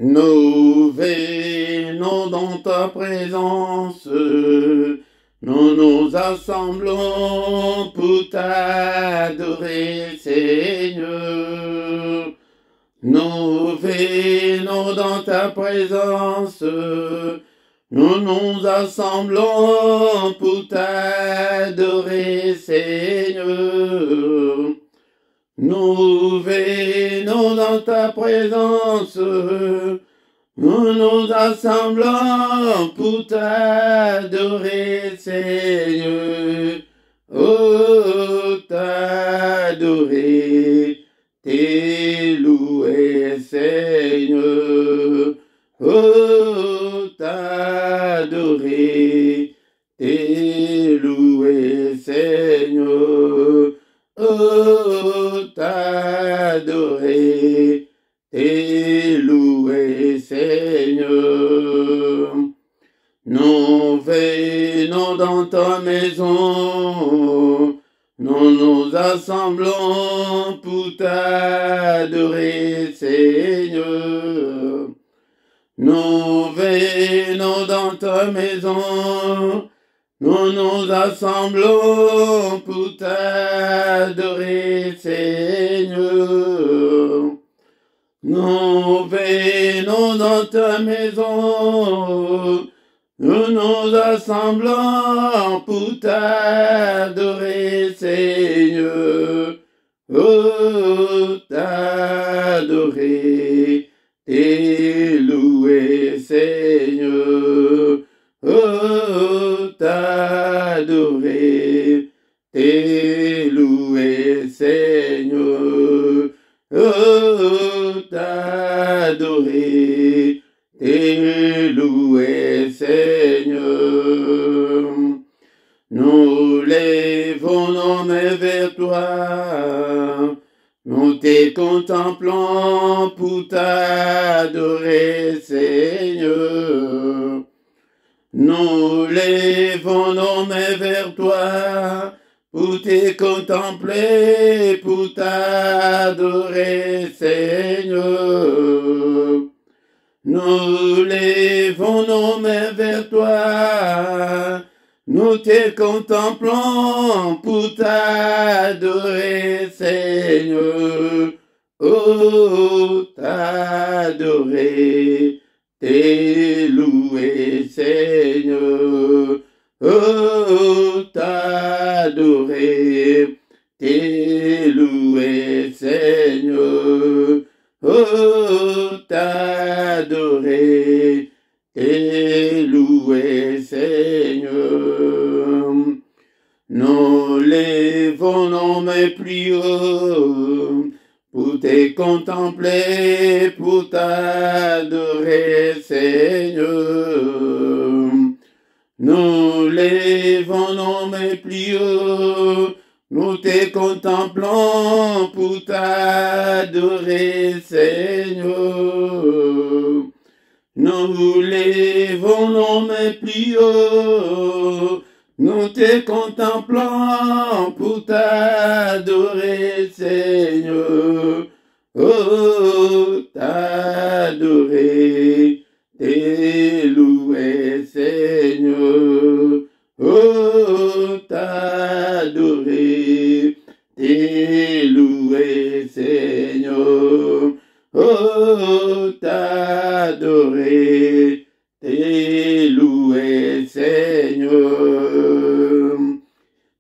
Nous venons dans ta présence, nous nous assemblons pour t'adorer, Seigneur. Nous venons dans ta présence, nous nous assemblons pour t'adorer, Seigneur. Nous venons dans ta présence, nous nous assemblons pour t'adorer, Seigneur. Oh, t'adorer, t'es loué, Seigneur. Oh, t'adorer, t'es loué, Seigneur. Oh, t'adorer, t'es loué, Seigneur. Nous venons dans ta maison, nous nous assemblons pour t'adorer, Seigneur. Nous venons dans ta maison, nous nous assemblons pour t'adorer, Seigneur. Nous venons dans ta maison, nous nous assemblons pour t'adorer, Seigneur. Oh, t'adorer, t'es loué, Seigneur. Oh, t'adorer, t'es loué, Seigneur. Oh, t'adorer, t'es loué, Seigneur. Nous lèvons nos mains vers toi, nous te contemplons pour t'adorer, Seigneur. Nous lèvons nos mains vers toi, pour te contempler, pour t'adorer, Seigneur. Nous lèvons nos mains vers toi, nous te contemplons pour t'adorer, Seigneur. Oh, t'adorer, t'es loué, Seigneur. Oh, t'adorer, t'es loué, Seigneur. Oh, t'adorer, t'es loué, Seigneur. Nous lèvons nos mains plus haut pour te contempler, pour t'adorer, Seigneur. Nous lèvons nos mains plus haut, nous te contemplons pour t'adorer, Seigneur. Nous lèvons nos mains plus haut, nous te contemplons pour t'adorer, Seigneur. Oh, t'adorer, t'es loué, Seigneur. Oh, t'adorer, t'es loué, Seigneur. Oh, t'adorer, t'es loué, Seigneur.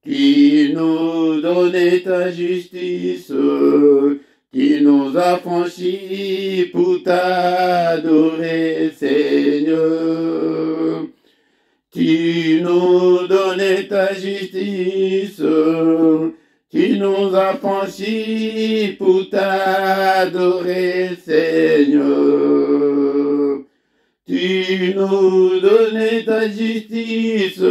Qui nous donne ta justice, qui nous a franchis pour t'adorer, Seigneur. Qui nous donne ta justice, qui nous a franchis pour t'adorer, Seigneur. Tu nous donnes ta justice,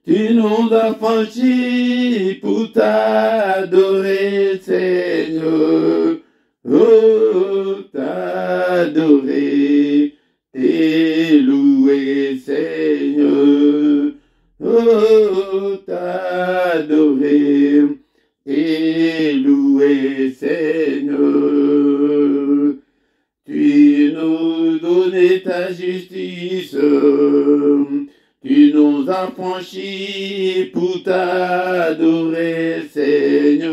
tu nous as franchis pour t'adorer, Seigneur. Oh, t'adorer, t'es loué, Seigneur. Oh, t'adorer, t'es loué, Seigneur. Tu nous donné ta justice. Tu nous as franchis pour t'adorer, Seigneur.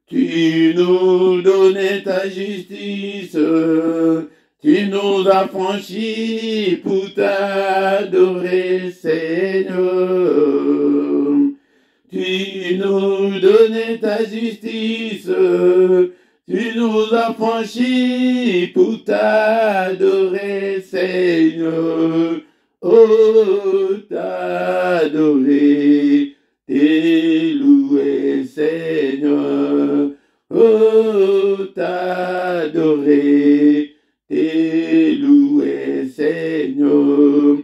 Tu nous donnais ta justice. Tu nous as franchis pour t'adorer, Seigneur. Tu nous donnais ta justice. Tu nous as franchis pour t'adorer, Seigneur. Oh, t'adorer, t'élouer, Seigneur. Oh, t'adorer, t'élouer, Seigneur.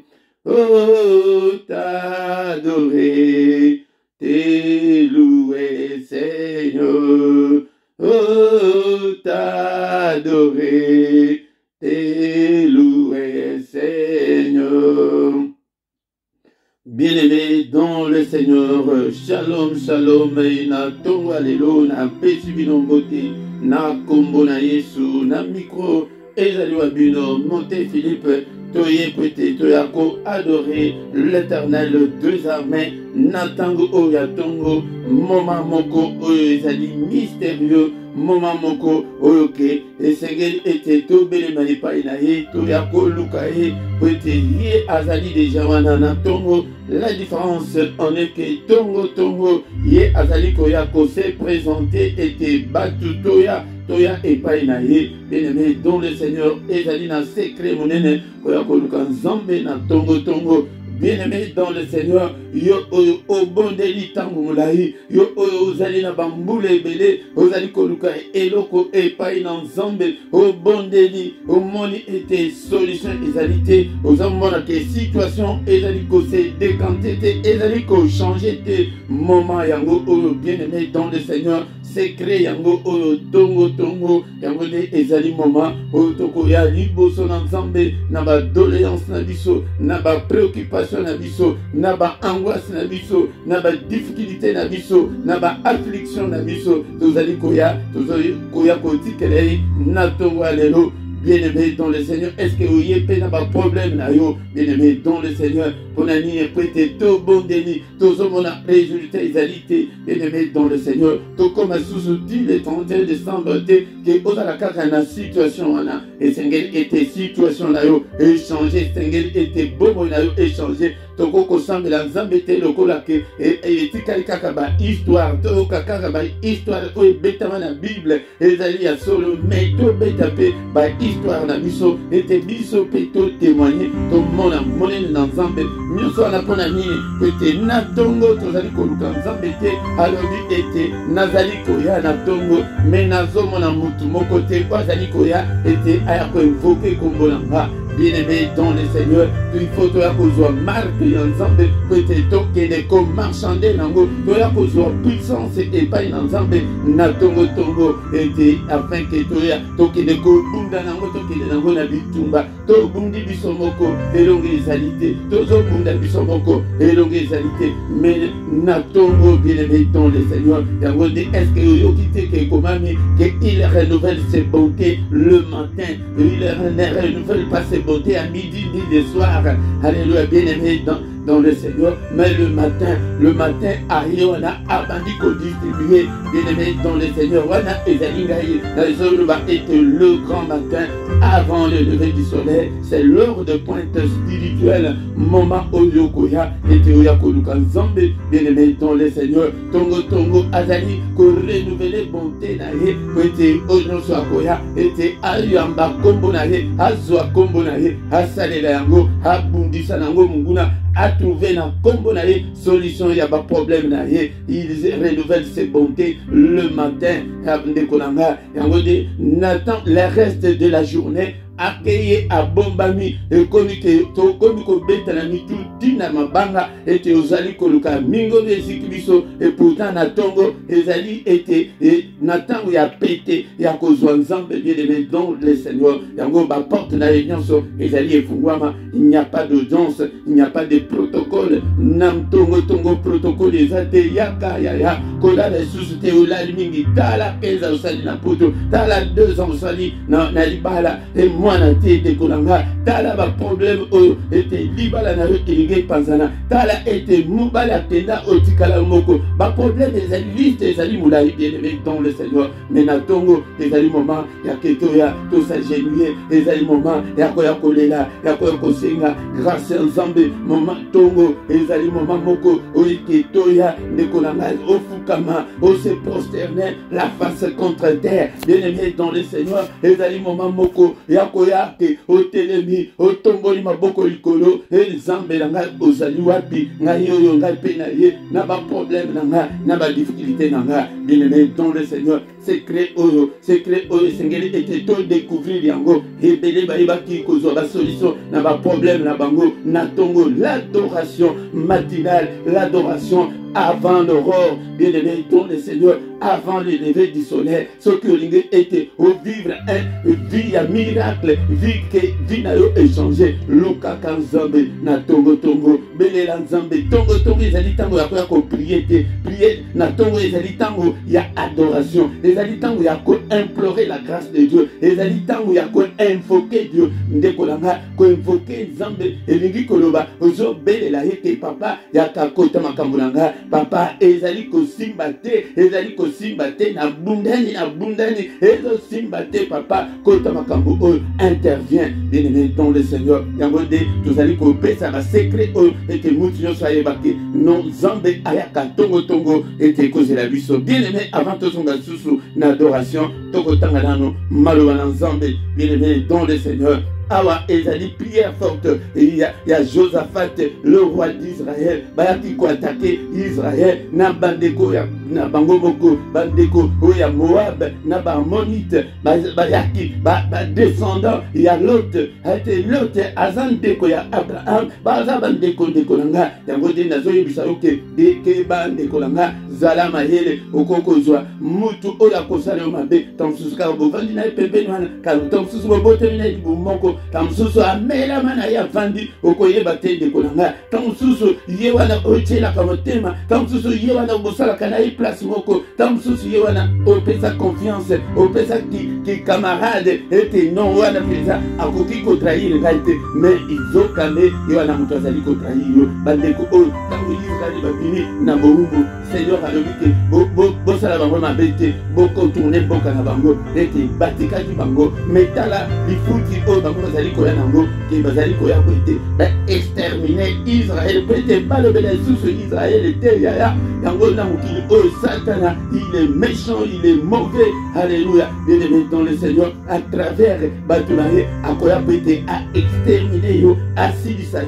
Oh, t'adorer, t'élouer, Seigneur. Oh, t'adorer, t'élouer, Seigneur. Bien-aimé dans le Seigneur, shalom, shalom, na tongo alelo, na pesi bino mbote, na kombo na Yesu, na micro, ezali wa bino, monte Philippe, toye pete, toyako adorer l'Éternel deux armées, na tango oya tongo, moma moko oyo ezali mystérieux, moma moko oyo ke, esengeli ete to bele manipai na ye, toyako luka ye, pete ye azali deja wana na tongo. La différence en est que tongo ye azali koya ko se présenter ete batu toya epai na ye. Bien-aimé dans le Seigneur, ezali na secret monene koya ko luka nzambe na tongo. Bien-aimé dans le Seigneur, yo oyo obondeli tango mulai, yo oyo ozali na bambule ebele, ozali koluka eloko epai na nzambe, obondeli, omoni ete solution ezali te, ozamona ke situation ezali ko se décanter te, ezali ko changer te, moment yango oyo bien-aimé dans le Seigneur, secret yango oyo tongo yango ne ezali moment oyo tokoya liboso na nzambe na ba doléance na biso, na ba préoccupation na biso, na ba angoisse na biso, na ba difficulté na biso, na ba affliction na biso, tozali koya kotikele na tongo alelo. Bien-aimé dans le Seigneur, est-ce que vous y avez un problème là, bien-aimé dans le Seigneur, pour la nuit prêter tout bon déni, tout ce qu'on a résultat égalité, bien-aimé dans le Seigneur, tout comme à sous-souti le 31 décembre, que vous avez la carte dans la situation, et Seigneur était situation là, échangé, Seigneur était bon, échangé, toko kosambe la nzambete lokola ke etikali kaka ba histoire to kaka ba histoire oyo betama na Bible ezali ya solo mais to beta pe ba histoire na biso ete biso pe to témoigner to mona monene na nzambe nyonso na pona nini ete na tongo tozali koluka nzambe te alobi ete nazali koya na tongo mais nazomona mutu moko te azali koya ete aya ko invoquer kombo na nga. Bien-aimé dans le Seigneur, il faut que tu aies marque ensemble, peut-être que tu aies marchandé nango, tu aies puissance et pas ensemble, na tongo et afin que tu aies tokene ko bunda nango tokene nango na bitumba, to bundi bisomoko elonge salité, to zo bunda bisomoko elonge salité, mais na tongo bien-aimé dans le Seigneur, yango de est-ce que yo kite que komami que il renouvelle ses bontés le matin, il renouvelle pas ses bonté à midi, ni le soir. Alléluia, bien-aimé dans le Seigneur. Mais le matin, aïe, on a abandonné qu'on distribuer, bien-aimé dans le Seigneur. On a ézalingaï, était le grand matin avant le lever du soleil. C'est l'heure de pointe spirituelle. Moment Oyokoya, et Oyakoluka Nzambe, bien-aimé dans le Seigneur. Tongo, Azali, qu'on renouveler bonté, naïe, était Oyosoakoya, était Ayamba Kombo naïe, Azwa Kombo naïe, Asalela yango, Abundisa nango munguna, a trouvé na kombo na ye solution ya ba problème na ye. Il renouvelle ses bontés le matin. Yango de n'attend le reste de la journée akeye abombami ekomi ke tokomi kobeta na mitu tina mabanga ete ozali koluka mingo eziki biso et pourtant na tongo ezali ete na tango ya pete ya kozwa nzambe bien-aimé dans le Seigneur yango ba porte na nyonso ezali efungwama. Il n'y a pas d'audience, il n'y a pas de protocole. Nam tongo protocole ezate yaka ya kola la susute olali mingi tala peza osali na poto tala 2 ans osali na libala et moi na te kolanga tala ba problème o ete libala na elinge panzana tala ete mobala tenda otikala moko ba problème ezali liste ezali mulai bien-aimé dans le Seigneur. Mais na tongo ezali moment ya ketoya to sa genuer ezali moment ya koya kolela ya koya kosenga grâce nzambe moment tongo ezali moment moko oiketoya ndekolanga ofukama o se prosterner la face contre terre bien-aimé dans le Seigneur. Ezali moment moko ya koya ke otelemi otomboli maboko likolo nzambe nanga ozali wapi ngai oyo ngai pe na ye na ba problème nanga na ba difficulté nanga bien-aimé dans le Seigneur. Secret oyo sengeli ete to découvrir yango ebele bayebaki kozwa ba solution na ba problème na bango na tongo. L'adoration matinale, l'adoration avant l'aurore, bien-aimé dans le Seigneur, avant le lever du soleil, ce que l'ingé était au vivre vie à miracle, vie na yo échangé, Luka kanzambe na tongo belela nzambe tongo ezali tango ya koya ko prier na tongo ezali tango ya adoration, ezali tango ya ko implorer la grâce de Dieu, ezali tango ya ko invoquer Dieu, ndekolanga ko invoquer nzambe elingi koloba ozo belela yeke papa ya kakota makambulanga papa ezali ko simba te na bundani ezo simba te papa kota makambo oyo intervient bien-aimé dans le Seigneur. Yango de tozali ko pesa ba secret oyo ete mutu nyonso ayebaki non nzambe ayaka tongo ete kozela biso bien-aimé. Avant tozonga susu na adoration tokotanga nano maloba na nzambe bien-aimé dans le Seigneur. Awa ezali prière forte. Il y a Josaphat, le roi d'Israël, bayaki ko attaquer Israël na bandeko ya na bango moko bandeko oya Moab na ba Ammonite bayaki ba descendant ya Lot ate Lot azandeko ya Abraham baza bandeko nanga yango de nazoyebisa oke de ke bandeko nanga zala mayele okokozwa mutu oya kosala mabe tamsuka bovandi na pembeni wana kalu tamsusu bobote na ibumoko tamsusu amela mana ya vandi okoyeba te ndeko nanga tamsusu ye wana ochela kamotema tamsusu ye wana bosala kana place moko tamsusu ye wana opesa confiance opesa ki camarade ete non wana pesa akoki ko trahir ngaite mais izokame ye wana mutu azali ko trahir yo bandeko o tango yizali babini na bombu Seigneur alobike bo sala bango mabete bo contourner boka na bango ete batika ki bango metala lifuti o bango bazali ko ya nango ke bazali ko ya ko ete ba exterminer Israël peut-être pas le sous Israël était ya yango na mukili o Satan il est méchant, il est mauvais. Alléluia. Bien-aimé dans le Seigneur, à travers Batunaye, akoya pete à exterminer yo, asidisa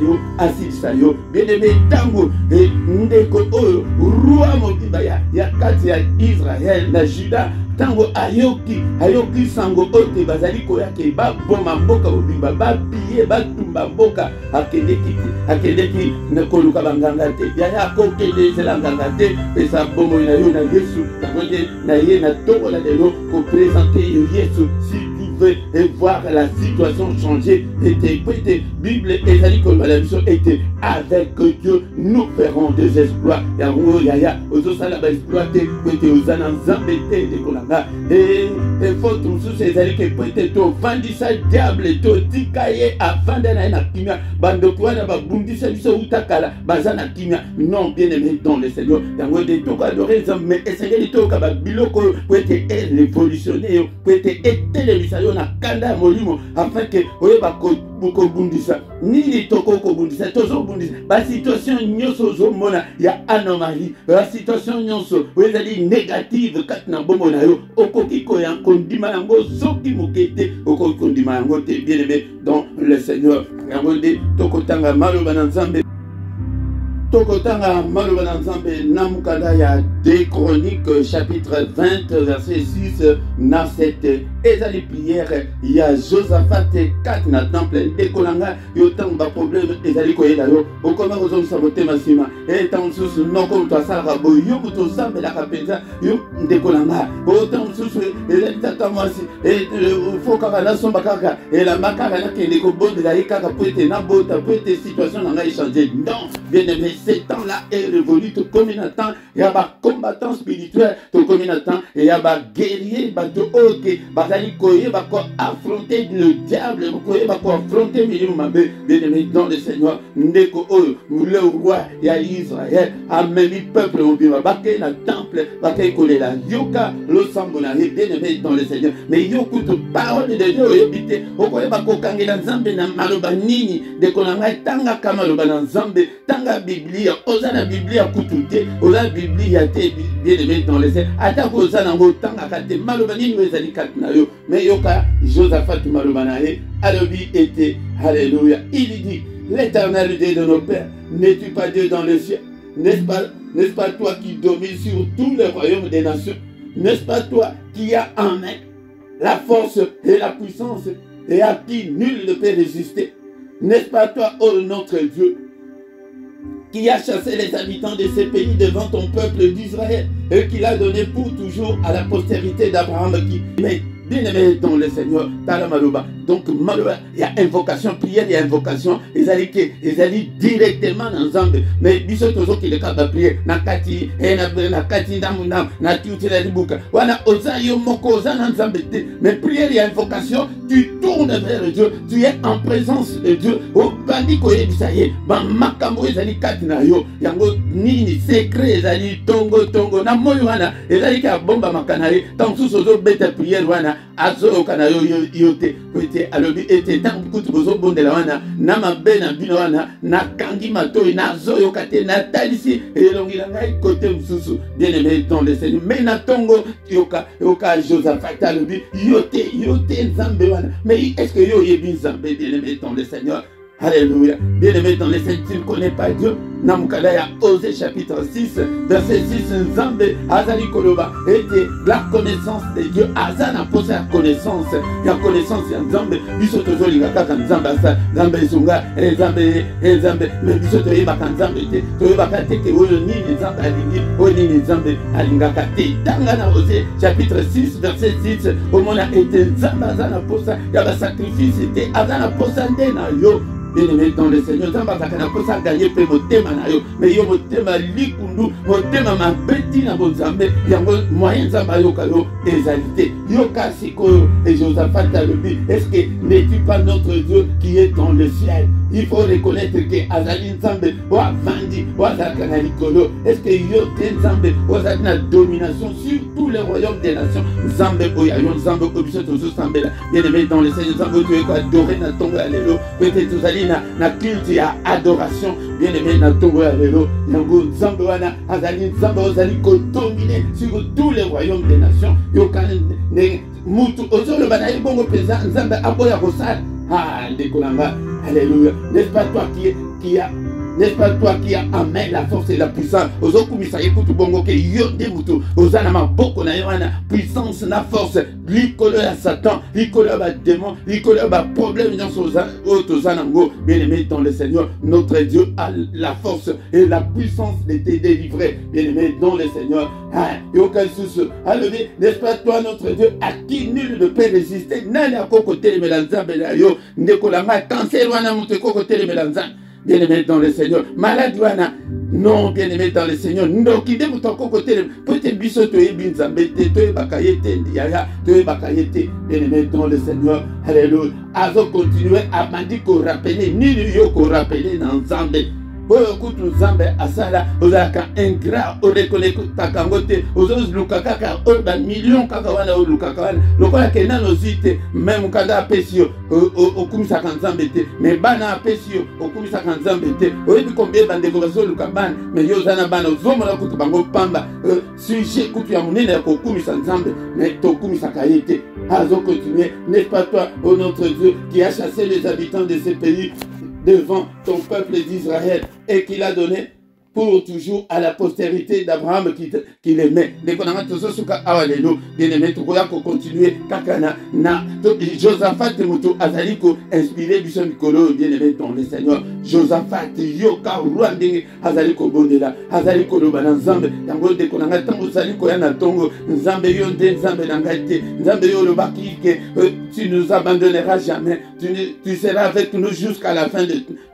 yo. Bien-aimé tango et ndeko oyo roi motibaya ya kati ya Israël na Juda. Tango ayoki sango ote bazali koya ke ba boma mboka obimba ba piye ba tumba mboka akedeki na koluka banganga te ya kokende zela nganga te pesa bomo na yo na Yesu tango na ye na tongo la lelo ko présenter Yesu si et voir la situation changer. Était Bible et ça dit que la mission était avec Dieu nous ferons des exploits. Yango yaya ozo sala ba exploiter était aux anzambete de kolanga et faut tout ces ali que peut-être to vandisa diable to tikaye afin na kimia bando kwana ba bundisa biso utakala bazana kimia non bien-aimé dans le Seigneur. Yango de to adorer mais essayer to ka ba biloko peut-être révolutionner peut-être télévision na kanda molimo afin que oyeba ko bundisa nini toko ko bundisa tozo bundisa ba situation nyoso zo mona ya anomalie ba situation nyoso oyezali négative kat na bombo na yo okoki ko ya kondima yango soki mokete okoki kondima yango te bien-aimé dans le Seigneur yango de toko tanga malo banzambe Tokotanga Malobana Nzambe Namukada ya 2 Chroniques chapitre 20 verset 6 na 7 ezali prière ya Josaphat 4 na temple dekolanga yo tango ba problème ezali koyela yo okoma kozongisa motema sima etango susu noko mutu asalaka boye yo mutu osambelaka mpenza yo ndekolanga otango susu ezali tata mwasi fo kaka nasomba kaka elamba kaka nakende kobondela ye kaka po ete nabota po ete situation na ngai échanger non bien aimé ce temps-là est révolu comme un temps il y a des combattants spirituels comme un temps il y a des guerriers bato ok bazali koye bako affronter le diable koye bako affronter milieu mabe bien aimé dans le Seigneur ndeko oyo le roi ya Israël a même peuple obima bakay na temple bakay kolela yoka lo sambona bien aimé dans le Seigneur mais yokuto parole de Dieu yebite okoye bako kangela nzambe na maloba nini de konanga tanga kama maloba na nzambe tanga Biblia ozana Biblia kutute oza Biblia te bien aimé dans le Seigneur atako ozana ngo tanga kate maloba nini wezali katna yo mais yoka Josaphat maloba na ye alobi était alléluia il dit l'Éternel Dieu de nos pères n'es-tu pas Dieu dans le ciel n'est-ce pas toi qui domines sur tous les royaumes des nations n'est-ce pas toi qui as en main la force et la puissance et à qui nul ne peut résister n'est-ce pas toi ô notre Dieu qui a chassé les habitants de ces pays devant ton peuple d'Israël et qui l'a donné pour toujours à la postérité d'Abraham qui bien aimé dans le Seigneur, Talamaluba. Donc, il y a invocation, prière, il y a invocation. Ils allaient directement dans Zambé. Mais, biso tozo qui le cas de prier, nakati, nakati, namunam, natiuti la libuka. Wana, ozayo moko, ozana Zambé. Mais prière, il y a invocation, tu tournes vers Dieu, tu es en présence de Dieu. Au bandi koye bisaye, ban makambo ezali katina yo, yango nini secret ezali tongo, na moyo wana, ezali ka bomba makanaye, tant sous ozo bete prière wana. Azo kana yo te kote alobi ete tant kutu bozo bondela wana na mabe na bino wana na kangi matoi na zo yo kate na talisi elongi la ngai kote msusu bien aimé dans le Seigneur mais na tongo yoka Josaphat alobi yote nzambe wana mais est-ce que yo yebi nzambe bien aimé dans le Seigneur. Alléluia. Bien aimé dans les saints, tu ne connais pas Dieu. Namukada ya Osée chapitre 6, verset 6, Nzambe, Azali Koloba, était la connaissance de Dieu. Azana pose la connaissance. La connaissance ya Nzambe. Bisoto zoli kaka Nzambe asa, Nzambe sunga, Nzambe, mais bisoto yebaka Nzambe te, to yebaka te ke oyo nini Nzambe alingi, oyo nini Nzambe alingaka te. Tanga na Osée chapitre 6, verset 6, au monde a été Nzambe azana posa, yaba sacrifice te, azana posa nde na yo. Bien aimé dans le Seigneur, Nzamba zakana pour ça gagner pe motema na yo, mais yo motema likundu, motema mabeti na bonzambe, yango moyen Nzamba yo kayo ezalité. Yo kasiko et Josaphat alobi, est-ce que n'es-tu pas notre Dieu qui est dans le ciel? Il faut reconnaître que Azali Nzambe wa vandi wa zakana likolo. Est-ce que yo te Nzambe wa zakana domination sur tous les royaumes des nations? Nzambe oya yo Nzambe obiso tozo sambela. Bien aimé dans le Seigneur, Nzambe tu es quoi adorer na tongo alelo. Peut-être tous allez na culte ya adoration bien aimé na tongo ya lelo yango Nzambe wana azali Nzambe ozali ko dominer sur tous les royaumes des nations yo kan ne mutu ozolo bana bongo pesa Nzambe aboya kosala ndekolanga alléluia n'est-ce pas toi n'est-ce pas toi qui as en main la force et la puissance? Ozokumisa ekutu bongo ke yonde mutu ozana maboko na yona puissance na force likolo ya Satan likolo ya démon likolo ya problème dans ozana ngo bien aimé dans le Seigneur notre Dieu a la force et la puissance de te délivrer bien aimé dans le Seigneur yoka susu alléluia n'est-ce pas toi notre Dieu à qui nul ne peut résister nani akoko telemela Nzambe na yo ndekolanga cancer wana mutu ekoko telemela Nzambe. Bien aimé dans le Seigneur, malade wana, non bien aimé dans le Seigneur, non qui dé mouton côté, peut-être biso to ebin zambete, to ebakayete, yaya, to ebakayete, bien aimé dans le Seigneur, alléluia. Azo continuer à mandi ko rappeler, ni yo ko rappeler dans Zambé. Oyo kutu Nzambe asala ozaka ingrat orekoneko takangote ozos lukaka ka oba million kaka wana olukaka wana lokola kena nozite même kanda apesio okumisa Nzambe te mais bana apesio okumisa Nzambe te oyebi combien bandeko bazoluka bana mais yo zana bana ozomona kutu bango pamba sujet kutu ya munene ya kokumisa Nzambe mais tokumisa kayete azo continuer n'est-ce pas toi ô notre Dieu qui a chassé les habitants de ces pays devant ton peuple d'Israël et qu'il a donné pour toujours à la postérité d'Abraham qui l'aimait. Bien aimé, tu peux continuer. Josaphat Mutu Azaliko inspiré du son Nicolo, bien aimé dans le Seigneur. Josaphat Yoka Rwanding Azaliko Bondela, Azaliko Lobana Zambe, Tango de Konanga Tango Saliko Yana Tongo, Zambe Yonde, Zambe Nangate, Zambe Yolobaki, tu nous abandonneras jamais, tu seras avec nous jusqu'à la fin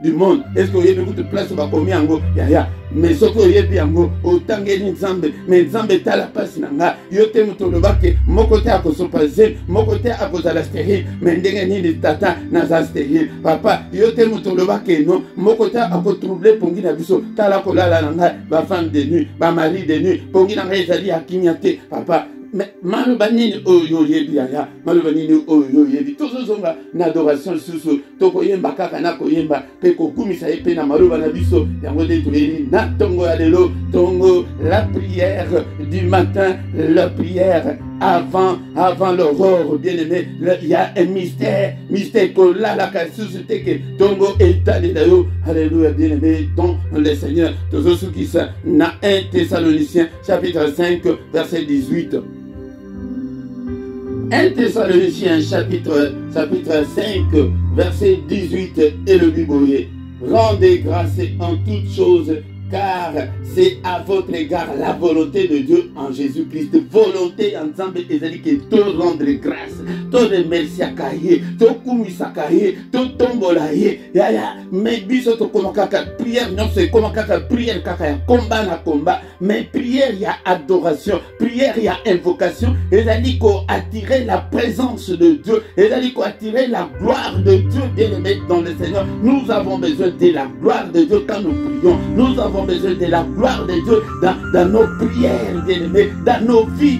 du monde. Est-ce que vous avez beaucoup de place pour combien en gros? Mais ce que vous avez bien en autant que Zambe, mais Zambe est à la place nanga, yote mutolobake, mon côté à Kosopaze, mon côté à Kosalasteri, mais ndengeni de tata Nazasteri, papa, yote mutolobake non, mon côté à Kotroubler Pongi Nabiso, Talakola nanga, ma femme de nuit, ma mari de nuit, Pongi nanga ezali à Kinyate, papa. Mais Malubanini oyo yebi ya Malubanini oyo yebi tozo zonga na adoration susu toko yemba kaka na koyemba pe kokumisa epe na maluba na biso yango de toyeli na tongo ya lelo tongo la prière du matin, la prière avant l'aurore, bien aimé, il y a un mystère que là la cassure que tongo étalé d'ailleurs, alléluia, bien aimé, dans le Seigneur, tous ceux qui sont na 1 Thessaloniciens chapitre 5 verset 18. 1 Thessaloniciens chapitre 5 verset 18 et le Bible. Rendez grâce en toutes choses, car c'est à votre égard la volonté de Dieu en Jésus-Christ. Volonté ensemble, c'est-à-dire que te rendre grâce, te remercier à Kaye, te kumisa Kaye, te tombolaye. Mais biso to comme kaka prière, non c'est comme kaka prière, kaka combat na combat. Mais prière, il y a adoration, prière, il y a invocation. C'est-à-dire qu'on attirer la présence de Dieu, c'est-à-dire qu'on attirer la gloire de Dieu, bien aimé dans le Seigneur. Nous avons besoin de la gloire de Dieu quand nous prions. Nous avons besoin de la gloire de Dieu dans nos prières, bien aimés, dans nos vies.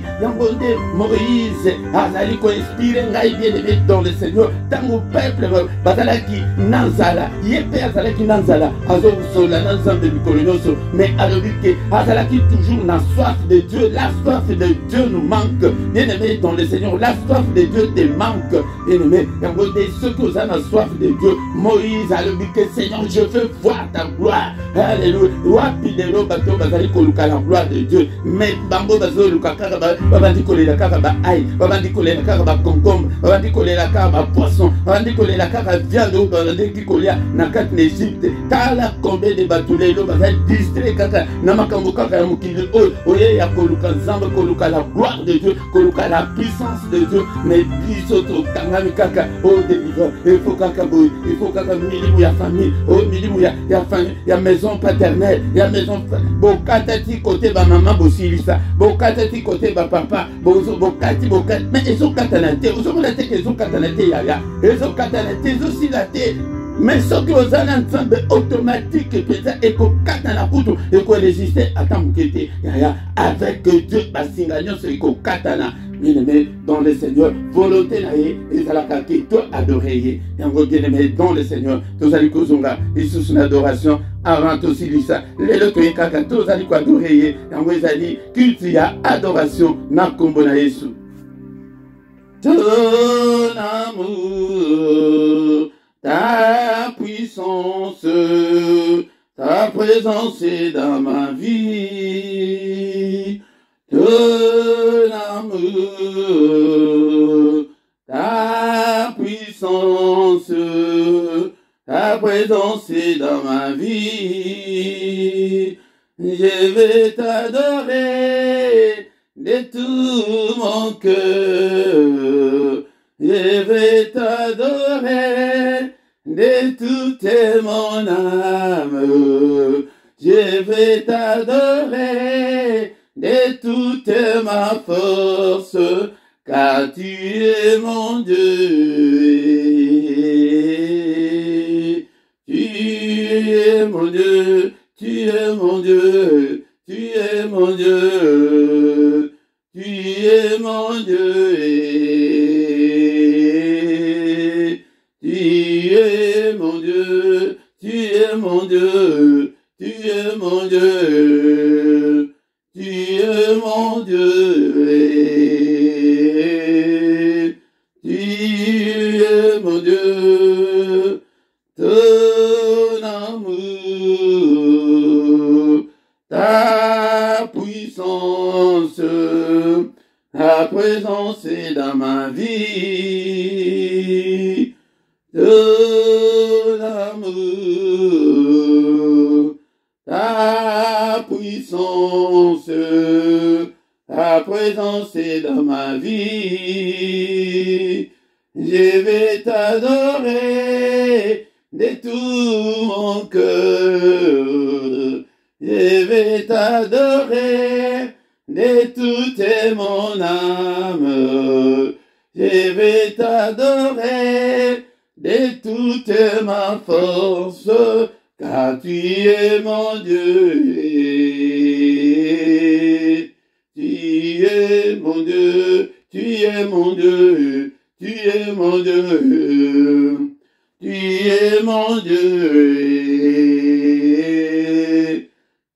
Moïse, Azaliko inspiré, bien aimé dans le Seigneur. Dans mon peuple, Bazalaki Nanzala, Yepe Azalaki Nanzala, Azosola Nanzambe Mikolonoso, mais Alobike, Azalaki toujours la soif de Dieu, la soif de Dieu nous manque. Bien aimé dans le Seigneur, la soif de Dieu te manque. Bien aimé, ceux qui ont la soif de Dieu, Moïse, Alobike, Seigneur, je veux voir ta gloire. Alléluia. Wapidero bato bazali koluka la gloire de Dieu, mais bango bazo luka kaka babandi kolela kaka ba aïe, babandi kolela kaka ba concombre, babandi kolela kaka ba poisson, babandi kolela kaka viande, babandi kolela na kat n'Égypte. Tala combien de batulelo bazali distrait kaka na makambo kaka ya mukili oye ya koluka nzambe, koluka la gloire de Dieu, koluka la puissance de Dieu, mais biso to tangami kaka délivreur, il faut kaka boy, il faut kaka milimu ya famille, milimu ya famille, ya maison paternelle. Ya maison bokatati côté ba maman bosilisa bokatati côté ba papa bokati mais ezo katanate ozo molate ezo katanate ya ezo katanate ezo silate mais ce que vous allez ensemble automatique peut-être et ko katana kutu et ko résister à tant que avec Dieu basinganyo c'est ko katana. Bien-aimé dans le Seigneur, volonté naïe, et ça la kaki, toi adorer, et encore bien-aimé dans le Seigneur, tous allez kozonga, et sous son adoration, avant aussi lisa, les loto et kaka, tous allez adorer, et encore ils allez, culte ya adoration, na kombo na Yesu. Ton amour, ta puissance, ta présence est dans ma vie. Ton amour, ta puissance, ta présence est dans ma vie. Je vais t'adorer de tout mon cœur. Je vais t'adorer de toute mon âme. Je vais t'adorer de toute ma force, car tu es mon Dieu. Tu es mon Dieu, tu es mon Dieu, tu es mon Dieu, tu es mon Dieu. Tu es mon Dieu, tu es mon Dieu, tu es mon Dieu. Tu es mon Dieu, tu es mon Dieu, ton amour, puissance, ta présence est dans ma vie, de l'amour, ta puissance, ta présence est dans ma vie. Je vais t'adorer de tout mon cœur. Je vais t'adorer de toute mon âme. Je vais t'adorer de toute ma force, car tu es mon Dieu. Tu es mon Dieu, tu es mon Dieu, tu es mon Dieu, tu es mon Dieu,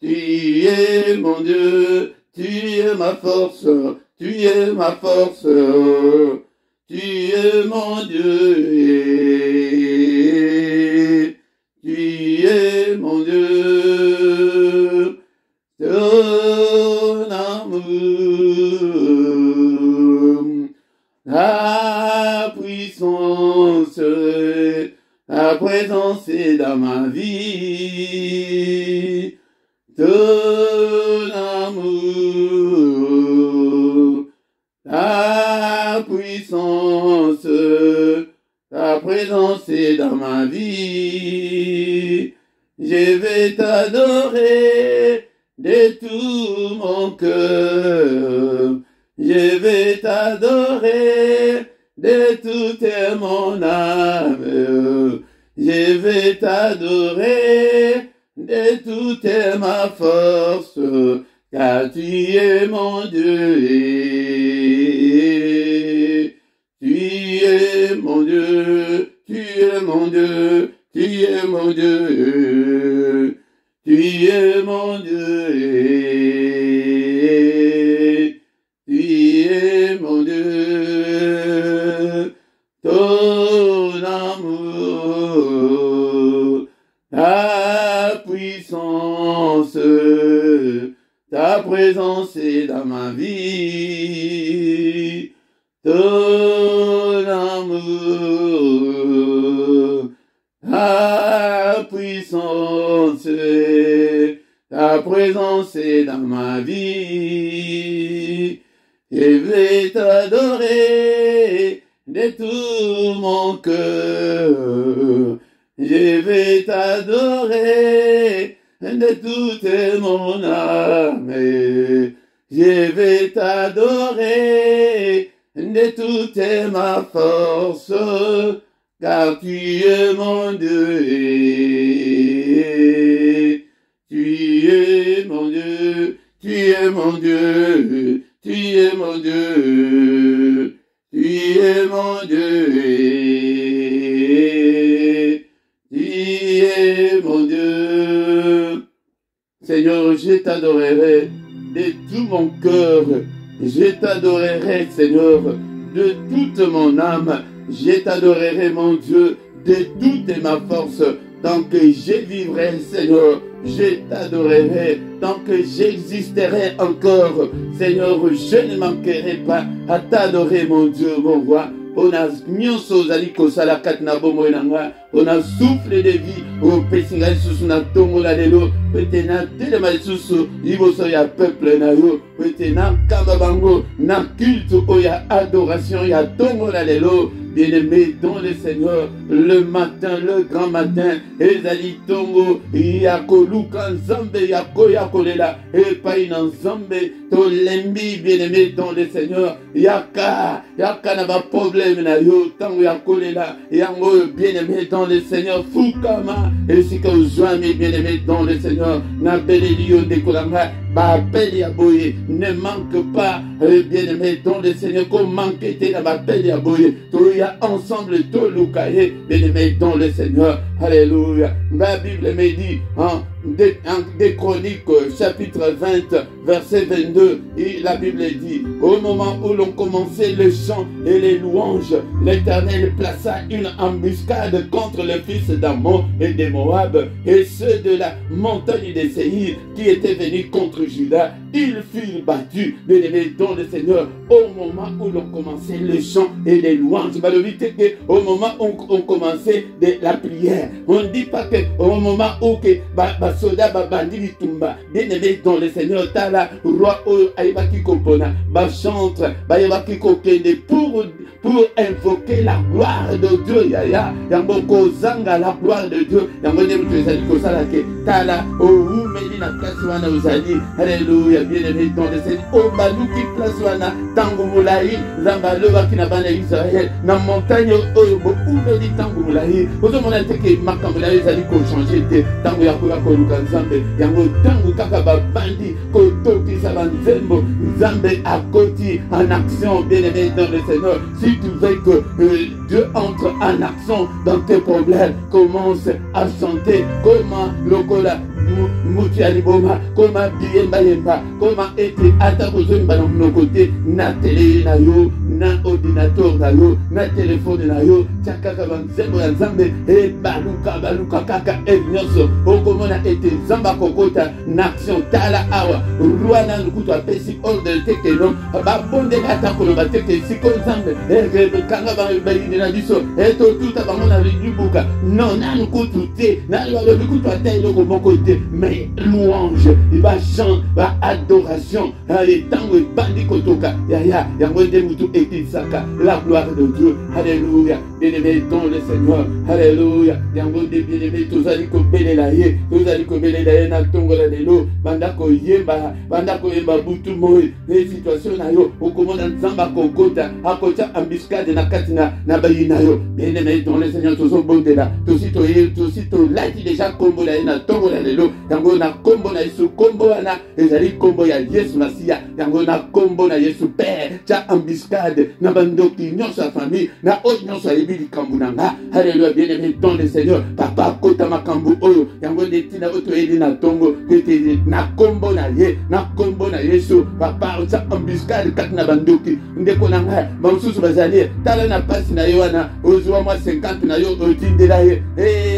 tu es mon Dieu, tu es ma force, tu es ma force, tu es mon Dieu, tu es mon Dieu, ton amour, la puissance, la présence est dans ma vie, ton amour, la puissance, ta présence est dans ma vie. Je vais t'adorer de tout mon cœur. Je vais t'adorer de toute mon âme. Je vais t'adorer de toute ma force, car tu es mon Dieu. Tu es mon Dieu, tu es mon Dieu, tu es mon Dieu, tu es mon Dieu, tu es mon Dieu, ton amour, ta puissance, ta présence est dans ma vie. Ton amour, ta puissance, ta présence est dans ma vie. Je vais t'adorer de tout mon cœur. Je vais t'adorer de toute mon âme. Je vais t'adorer de toute ma force, car tu es mon Dieu. Tu es mon Dieu, tu es mon Dieu, tu es mon Dieu, tu es mon Dieu, tu es mon Dieu. Seigneur, je t'adorerai de tout mon cœur. Je t'adorerai, Seigneur, de toute mon âme. Je t'adorerai, mon Dieu, de toute ma force. Tant que je vivrai, Seigneur, je t'adorerai. Tant que j'existerai encore, Seigneur, je ne manquerai pas à t'adorer, mon Dieu, mon roi. On a nyonso zali kosala kati na bomoi na nga, on a souffle de vie, on pesinga lisusu na tongo la lelo, pete na telema lisusu liboso ya peuple na yo, pete na kamba bango na culte o ya adoration ya tongo la lelo. Bien-aimé dans le Seigneur, le matin, le grand matin, ezali tongo yakoluka nzambe yakoya kolela epai na nzambe tolembi. Bien-aimé dans le Seigneur, yaka na ba problème na yo tango yakolela yango. Bien-aimé dans le Seigneur, fukama esika ozwami. Bien-aimé dans le Seigneur, na beleli yo dekolanga ba appel ya boye, ne manque pas. Bien-aimé dans le Seigneur, qu'on manque te na ba appel ya boye toya ensemble to lukaye. Bien-aimé dans le Seigneur, alléluia. La Bible me dit en des Chroniques chapitre 20 verset 22, et la Bible dit: au moment où l'on commençait le chant et les louanges, l'Éternel plaça une embuscade contre les fils d'Ammon et de Moab et ceux de la montagne des Séir qui étaient venus contre Juda ils furent battus, bien-aimés dans le Seigneur, au moment où l'on commençait le chant et les louanges. Au moment où on commençait la prière, on ne dit pas que au moment où soda bandi tumba, bien-aimés dans le Seigneur, tala roi aibaki kopona, chantre, baibaki kokende pour invoquer la gloire de Dieu. Yaya, yamboko zanga la gloire de Dieu. Yambone mtwezali kosala ke tala ou meli na place wana uzali. Alléluia, bien-aimé dans le Seigneur. O baluki place wana tangu mulai zambalo bakina bana Israël na montagne oyo ou meli tangu mulai. Ozo mona teke makambo ezali ko changer te tangu yakola ko luka nzambe. Yango tangu kaka ba bandi ko toki sa banzembo nzambe akoti en action, bien-aimé dans le Seigneur. Si tu veux que Dieu entre en action dans tes problèmes, commence à chanter comment lokola muti aliboma, comment biemba yemba, comment était attaqué dans nos côtés, na télé na yo, na ordinateur na yo, na téléphone na yo, tchakaka banzembo ya nzambe, e baluka kaka enyoso, comment a été zamba kokota, n'action tala awa, ruana nukutu apesi ordre teke non, ba bonde atako no bateke siko nzambe, e kanga ba yina biso, e to tuta bango na libuka, non na nukutu te, na lo nukutu atay loko moko te, mais louange, il va chanter, va adoration, les tango et bandi kotoka, ya ngwende mutu etisaka, la gloire de Dieu, alléluia, bien-aimé dans le Seigneur, alléluia, ngwende bien-aimé, tozali ko belela ye, na tongo la lelo, bandako yemba butu moi, les situations na yo, okomona nzamba kokota, akota embuscade na katina na bayina yo, bien-aimé dans le Seigneur, tozo bondela, tosito lati déjà kombo la na tongo la lelo, yango na kombo na Yesu, kombo wana ezali kombo ya Yesu Masia, yango na kombo na Yesu Père, tia embuscade na bandoki nyonso ya famille, na oyo nyonso ayebi likambo na nga, alléluia, bien-aimé dans le Seigneur, papa kota makambo oyo, yango netina oto edi na tongo, kete na kombo na Yesu, papa tia embuscade kati na bandoki, ndeko na nga, bansusu bazali, tala na pasi na yo wana, ozwa mwa 50 na yo, otindela ye,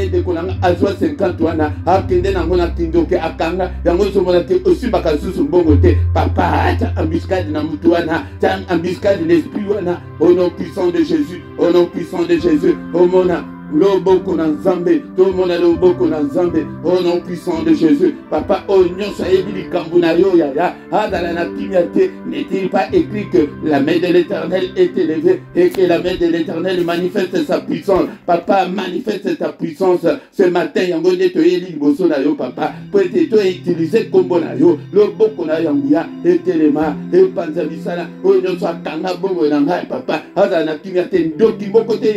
ndeko na nga, azwa 50 wana, akende na ngona kindoke akanga, yango somona te, osibaka susu mbongo te, papa, tia embuscade na mutu wana, tia embuscade l'esprit wana, au nom puissant de Jésus, au nom puissant de Jésus, au mona, loboko na nzambe, tout le monde a loboko na nzambe, au nom puissant de Jésus, papa, au nyonso ayebi likambo na yo yaya, adala na kimia te, n'est-il pas écrit que la main de l'Éternel est élevée et que la main de l'Éternel manifeste sa puissance, papa, manifeste ta puissance ce matin, yango nde toyeli liboso na yo papa, pour être toi utiliser kombo na yo, loboko na yanguya, etelema, epanza bisala, o nyonso akanga bongo na ngai papa, adala na kimia te, ndoki moko te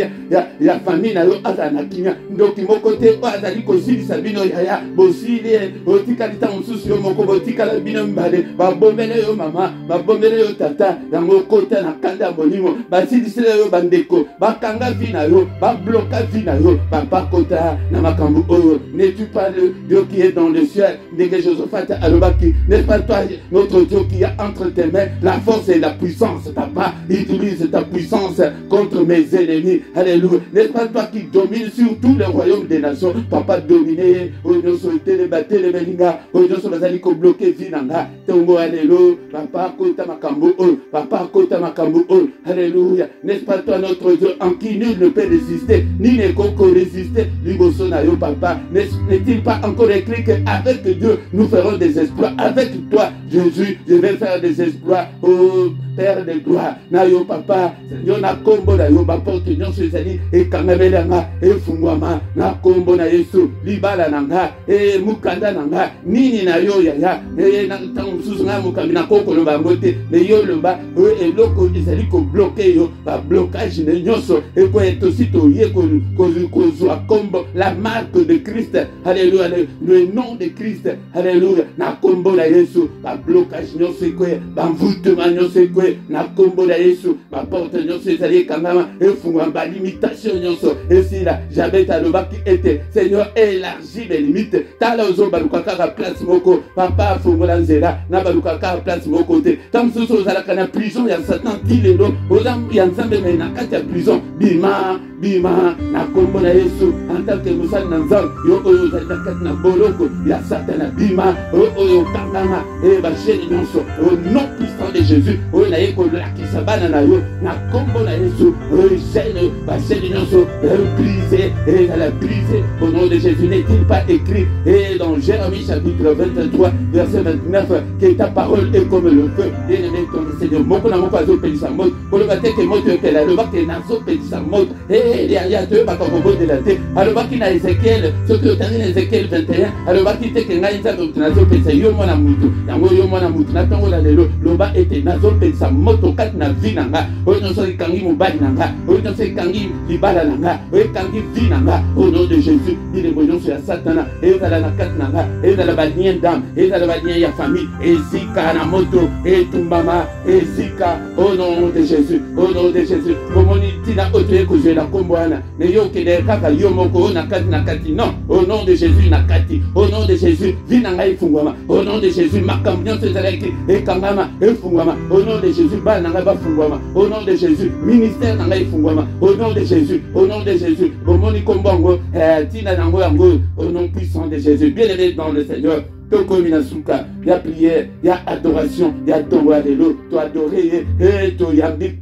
ya famille na yo, azana kinya ndoki moko te azali kosilisa bino yaya bosili otikali ta mususu yo moko botikala bino mbale babombele yo mama babombele yo tata yango kota na kanda molimo basilisela yo bandeko bakanga vi na yo babloka vi na yo papa kota na makambo oyo. N'es-tu pas le Dieu qui est dans le ciel, ndenge Josaphat alobaki, n'est-ce pas toi notre Dieu qui a entre tes mains la force et la puissance, papa, utilise ta puissance contre mes ennemis, alléluia. N'est-ce pas toi qui domine sur tous les royaumes des nations, papa, dominer, oyo soite le batte le belinga, oyo so bazali ko bloquer vinanga, tongo alléluia, papa kota makambo oyo, papa kota makambo oyo, alléluia. N'est-ce pas toi notre Dieu en qui nul ne peut résister, ni ne peut résister, liboso na yo papa, n'est-il pas encore écrit qu'avec Dieu nous ferons des exploits, avec toi Jésus je vais faire des exploits, oh Père de gloire, na yo papa, yo na kombo na yo baporte nyonso ezali ekangamelanga efungwama na kombo na Yesu, libala nanga mukanda nanga nini na yo yaya na ntango mosusu nga mokambi na kokolo bango te, me yo loba eloko ezali kobloke yo bablocage ne nyonso ekoyeta osi toye kozwa kombo la marque de Christ, alléluia, le nom de Christ, alléluia, na kombo na Yesu bablocage nyonso ekoye bamvutema nyonso ekoye trouver na combo na Yesu ma porte nyonso ezali kangama efungwa ba limitation nyonso esila jamais talobaki ete Seigneur élargis les limites tala ozo baluka kaka place moko papa fungola nzela na baluka kaka place moko te tamsusu ozalaka na prison ya Satan tilelo ozam ya nzambe mais na kati ya prison bima na kombo na Yesu en tant que musali na nzambe yo oyo ozali na kati na boloko ya Satan bima oyo kangama basheni nyonso au nom puissant de Jésus oyo na ye kolakisa bana na yo na kombo na Yesu oyo gêne basheni nyonso brisé brisé au nom de Jésus. N'est-il pas écrit et dans Jérémie chapitre 23 verset 29 que ta parole est comme le feu bien-aimé ton Seigneur moko na moko azopelisa moto kolobate ke moto ekela alobaki nazopelisa moto ya te bakakobondela te alobaki na Ezekiel soki otangi na Ezekiel 21 alobaki te ke ngai nzambe moto nazopelisa yo mwana mutu yango yo mwana mutu na ntongo na lelo loba ete nazopelisa moto kati na vi na nga oyo nyonso ekangi mobali na nga oyo nyonso ekangi libala na nga oyo ekangi vi na nga au nom de Jésus bilembo nyonso ya Satana ezala na kati na nga ezala balien d'âme ezala balien ya famille ezika na moto etumbama ezika au nom de Jésus au nom de Jésus komoni tina oto ekozwela kombo wana me yo okende kaka yo moko oyo na kati non au nom de Jésus na kati au nom de Jésus vi na ngai efungwama au nom de Jésus makambo nyonso ezalaki ekangama efungwama au nom de Jésus bana na ngai bafungwama au nom de Jésus ministère na ngai efungwama au nom de Jésus au nom de Jésus bomoni kombo yango tina nango yango au nom puissant de Jésus bien-aimé dans le Seigneur tokomi na suka ya prière ya adoration ya tongo ya lelo to adorer ye to yambi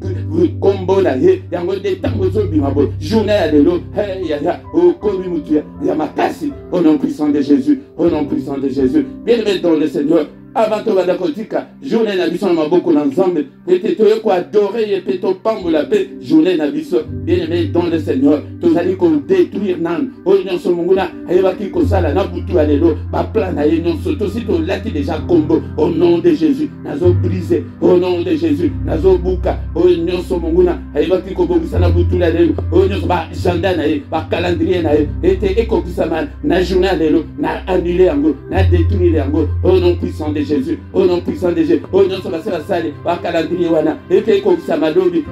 kombo na ye yango de tango zobima bo journée ya lelo ya okomi mutu ya makasi au nom puissant de Jésus au nom puissant de Jésus bien-aimé dans le Seigneur avant to banda kotika journée na biso na maboko na nzambe ete toye ko adorer et pe to pambola pe journée na biso bien-aimé dans le Seigneur tozali ko détruire nan oyo nyonso monguna ayebaki kosala na butu ya lelo ba plan na ye nyonso tosi tolaki déjà kombo au nom de Jésus nazo briser au nom de Jésus nazo buka oyo nyonso monguna ayebaki kobongisa na butu ya lelo oyo nyonso ba agenda na ye ba calendrier na ye ete ekokisama na journée ya lelo na annuler yango na détruire yango au nom puissant de Jésus au nom puissant de Jésus oyo nyonso basala sale ba calendrier wana ete ekokisama lobi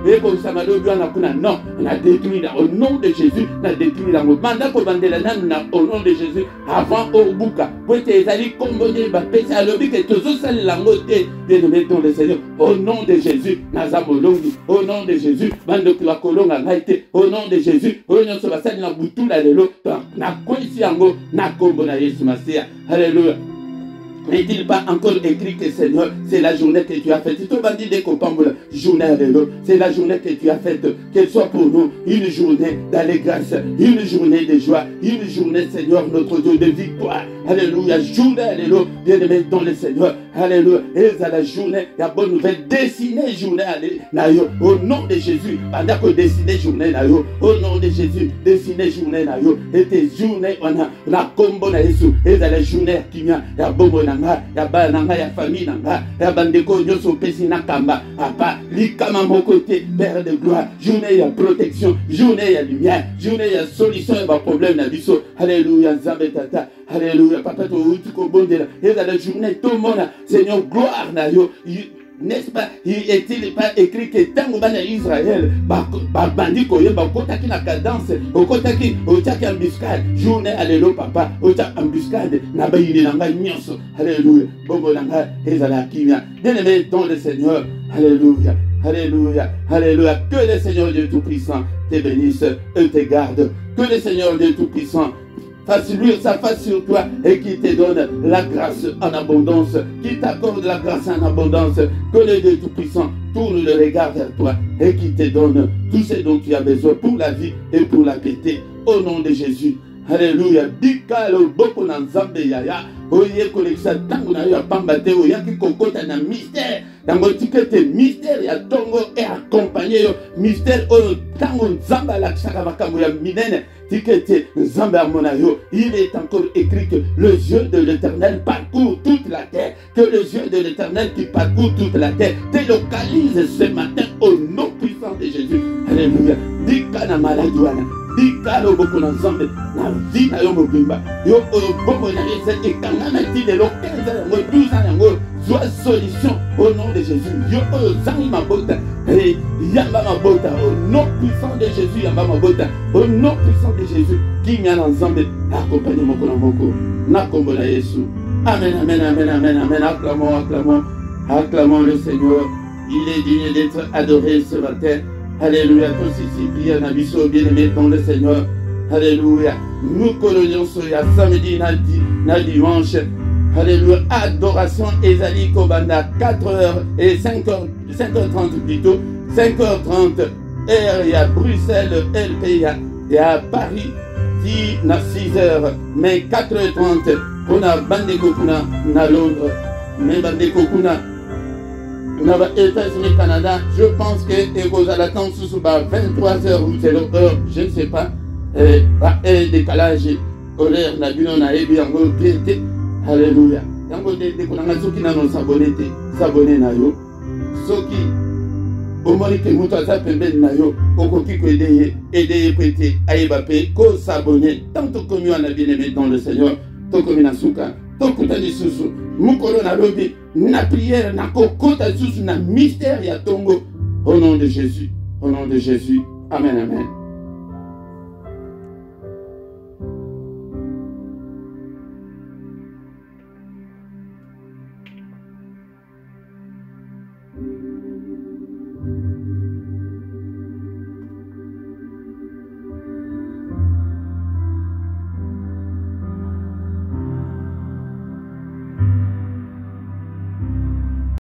wana kuna non na détruire au nom de Jésus na détruire yango banda ko bandela nanu na au nom de Jésus avant obuka pote ezali kombone ba pesa lobi ke tozo sale lango te bien-aimé dans le Seigneur au nom de Jésus naza molongi au nom de Jésus bando kwa kolonga ngaite au nom de Jésus oyo nyonso basali na butu la lelo na kwesi yango na kombo na Yesu Masia alléluia. N'est-il pas encore écrit que Seigneur, c'est la journée que tu as faite? C'est la journée que tu as faite. Qu'elle soit pour nous une journée d'allégresse, une journée de joie, une journée, Seigneur, notre Dieu, de victoire. Alléluia. Journée, alléluia. Bien-aimé dans le Seigneur. Alléluia. Et à la journée, la bonne nouvelle, dessinez journée, alléluia. Au nom de Jésus, pendant que dessinez journée, alléluia. Au nom de Jésus, dessinez journée, alléluia. Et tes journées, on a combo na Jésus. Et à la journée, qui vient, il y a bon ya bananga ya famille nanga ya bandeko nyonso pesi na kamba papa likama moko te père de gloire journée ya protection journée ya lumière journée ya solution ya problème na biso alléluia nzambe tata alléluia papa to uti ko bondela et dans la journée tout le monde Seigneur gloire na yo. N'est-ce pas? Est-il pas écrit que tant que Israël, bandi koyeba kotaki na cadence, okotaki otaki embuscade, journée alléluia papa, otaki embuscade na bayini nanga nyonso, alléluia. Bobo nanga ezala kimia. Bien-aimé dans le Seigneur, alléluia. Alléluia, alléluia. Que le Seigneur Dieu Tout-Puissant te bénisse et te garde. Que le Seigneur Dieu Tout-Puissant fasse lui sa face sur toi et qui te donne la grâce en abondance, qui t'accorde la grâce en abondance, que le Dieu Tout-Puissant tourne le regard vers toi et qui te donne tout ce dont tu as besoin pour la vie et pour la piété. Au nom de Jésus. Alléluia. Bikalo boko na nzambe yaya. Oye kolekisa tango na yo pambate oyaki kokota na mystère. Tango tikete mystère ya tongo et accompagné yo mystère oyo tango nzamba la kisaka makambo ya minene. Tikete nzamba amona yo. Il est encore écrit que les yeux de l'Éternel parcourent toute la terre. Que les yeux de l'Éternel qui parcourent toute la terre te localise ce matin au nom puissant de Jésus. Alléluia. Dikana maladuana. Dikalo boko na nzambe na vina yo mobimba yo oyo boko na yese ekanga na ti lelo 15 yango 12 yango Soit solution au nom de Jésus. Yo ozangi mabota. Et yamba mabota. Au nom puissant de Jésus, yamba mabota. Au nom puissant de Jésus, qui m'a ensemble accompagné mon moko. Na kombola Yesu. Amen, amen, amen, amen, amen. Acclamons, acclamons, acclamons le Seigneur. Il est digne d'être adoré ce matin. Alléluia. Tous ici, priez un abisso bien-aimé dans le Seigneur. Alléluia. Nous colonions ce samedi, na dimanche. Alléluia. Adoration Ezali Kobanda 4h et 5h30 plutôt. 5h30 heure à Bruxelles, LP et à Paris. Si na 6h, mais 4h30 pour na Bandeko Kuna na Londres. Mais Bandeko Kuna na États-Unis, Canada. Je pense que vous allez attendre sous 23h ou c'est l'heure, je ne sais pas. Et décalage horaire na bino na ebi yango piété. Alléluia. Yango de konanga soki na no s'abonner na yo. Soki omoni ke muto aza pembeni na yo okoki ko aider pété ayeba pe ko s'abonner. Tant que commis on a bien aimé dans le Seigneur, to komi na suka, to kutani susu. Mukolo na lobi na prière na kokota susu na mystère ya tongo au nom de Jésus. Au nom de Jésus. Amen, amen.